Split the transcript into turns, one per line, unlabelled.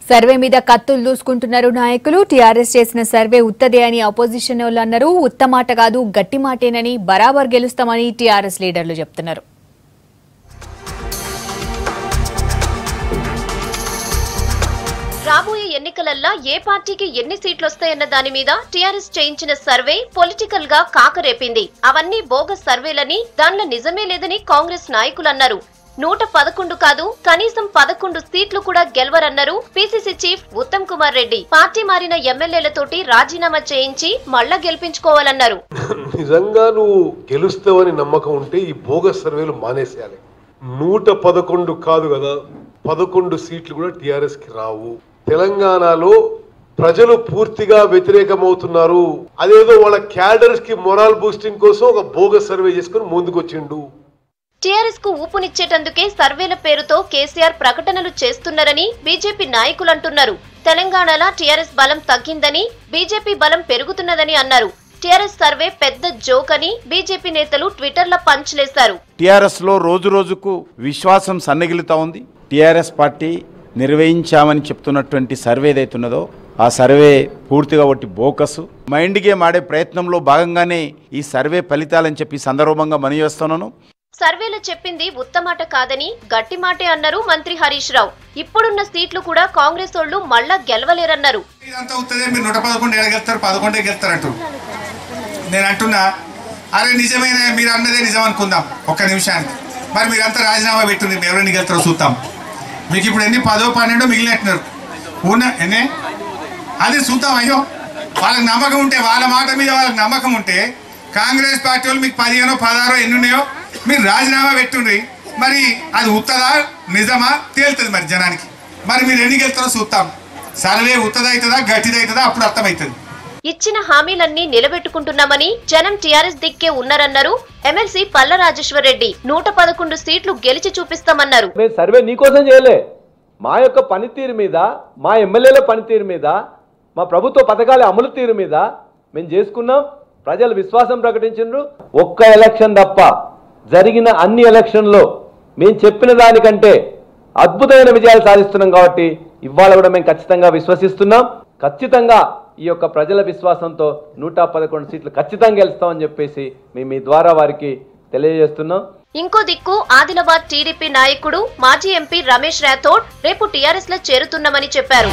Survey మీద కత్తులు దూసుకుంటున్నారు నాయకులు. టీఆర్ఎస్ చేసిన సర్వే ఉత్తదే అని అపోజిషన్ వాళ్ళు అన్నారు. ఉత్తమాట కాదు గట్టి మాటేనని బరాబర్ గెలుస్తామని టీఆర్ఎస్ లీడర్లు చెప్తున్నారు.
రాబోయే ఎన్నికలల్లో ఏ పార్టీకి ఎన్ని సీట్లు వస్తాయన్న దాని మీద టీఆర్ఎస్ చేయించిన సర్వే పొలిటికల్ గా కాకరేపింది. అవన్నీ బోగస్ సర్వేలని, దానిలో నిజమే లేదని కాంగ్రెస్ నాయకులు అన్నారు. 111 కాదు కనీసం 11 సీట్లు కూడా గెలవరన్నారు PCC chief Uttam Kumar Reddy. Party మారిన ఎమ్మెల్యేలతోటి రాజీనామా చేయించి మళ్ళా గెలిపించుకోవాలన్నారు.
నిజంగా నువ్వు గెలుస్తావని నమ్మకం ఉంటే ఈ బోగస్ సర్వేలు మానేసేయాలి. 111 కాదు కదా, 11 సీట్లు కూడా టీఆర్ఎస్ కి రావు. తెలంగాణలో ప్రజలు పూర్తిగా వ్యతిరేకమవుతున్నారు. అదేదో వాళ్ళ క్యాడర్స్ కి మొరాల్ బూస్టింగ్ కోసం ఒక బోగస్ సర్వే చేసుకుని ముందుకొచ్చిండు.
టీఆర్ఎస్ కు ఊపునిచ్చేటందుకే సర్వేల పేరుతో కేసీఆర్ ప్రకటనలు చేస్తున్నారని బీజేపీ నాయకులు అంటున్నారు. తెలంగాణలో టీఆర్ఎస్ బలం తగ్గిందని, బీజేపీ బలం పెరుగుతున్నదని అన్నారు. టీఆర్ఎస్ సర్వే పెద్ద జోక్ అని బీజేపీ నేతలు ట్విట్టర్లో పంచ్లేశారు.
టీఆర్ఎస్ లో రోజు రోజుకు విశ్వాసం సన్నగిలుతా ఉంది. టీఆర్ఎస్ పార్టీ నిర్వహించామని చెప్తున్నటువంటి సర్వే ఏదైతున్నదో ఆ సర్వే పూర్తిగా ఒకటి బోకస్ మైండ్ గేమ్ ఆడే ప్రయత్నంలో భాగంగానే ఈ సర్వే ఫలితాలని చెప్పి సందర్భంగా మనవి చేస్తున్నాను.
సర్వేలో చెప్పింది ఉత్తమాట కాదని గట్టి మాటే అన్నారు మంత్రి హరీష్ రావు. ఇప్పుడున్న సీట్లు కూడా కాంగ్రెస్ వాళ్ళు మళ్ళా గెలవలేరన్నారు.
నేను అంటున్నా, అరే నిజమైన మీరు అన్నదే నిజం అనుకుందాం ఒక్క నిమిషానికి. మరి మీరంతా రాజీనామా పెట్టుంది, ఎవరైనా గెలుతారో చూద్దాం. మీకు ఇప్పుడు ఎన్ని 10, 12 మిగిలినట్టున్నారు ఉన్న ఎన్నే అది చూద్దాం. అయ్యో వాళ్ళకి నమ్మకం ఉంటే, వాళ్ళ మాట మీద వాళ్ళకి నమ్మకం ఉంటే కాంగ్రెస్ పార్టీ వాళ్ళు మీకు 15, 16 ఎన్ని ఉన్నాయో మీరు రాజీనామా పెట్టుండ్రి. మరి అది ఉత్తదా నిజమా తేలుతుంది మరి జనానికి. మరి మీరు ఎన్ని గెలుతారో చూద్దాం. సర్వే ఉత్తదవుతుందా గట్టిదవుతుందా అప్పుడు అర్థమవుతుంది.
ఇచ్చిన హామీలన్నీ నిలబెట్టుకుంటున్నామని జనం టీఆర్ఎస్ దిక్కే ఉన్నారన్నారు ఎమ్మెల్సీ పల్ల రాజేశ్వర్ రెడ్డి. 111 సీట్లు గెలిచి చూపిస్తామన్నారు.
మేము సర్వే నీకోసం చేయలే, మా యొక్క పనితీరు మీద, మా ఎమ్మెల్యేల పనితీరు మీద, మా ప్రభుత్వ పథకాల అమలు తీరు మీద మేము చేసుకున్నాం. ప్రజలు విశ్వాసం ప్రకటించారు. ఒక్క ఎలక్షన్ తప్ప జరిగిన అన్ని ఎలక్షన్లో మేము చెప్పిన దానికంటే అద్భుతమైన విజయాలు సాధిస్తున్నాం. కాబట్టి ఇవాళ కూడా మేము ఖచ్చితంగా విశ్వసిస్తున్నాం. ఖచ్చితంగా ఈ యొక్క ప్రజల విశ్వాసంతో 111 సీట్లు ఖచ్చితంగా గెలుస్తామని చెప్పేసి మేము మీ ద్వారా వారికి తెలియజేస్తున్నాం.
ఇంకో దిక్కు ఆదిలాబాద్ టీడీపీ నాయకుడు మాజీ ఎంపీ రమేష్ రాథోడ్ రేపు టీఆర్ఎస్ లో చేరుతున్నామని చెప్పారు.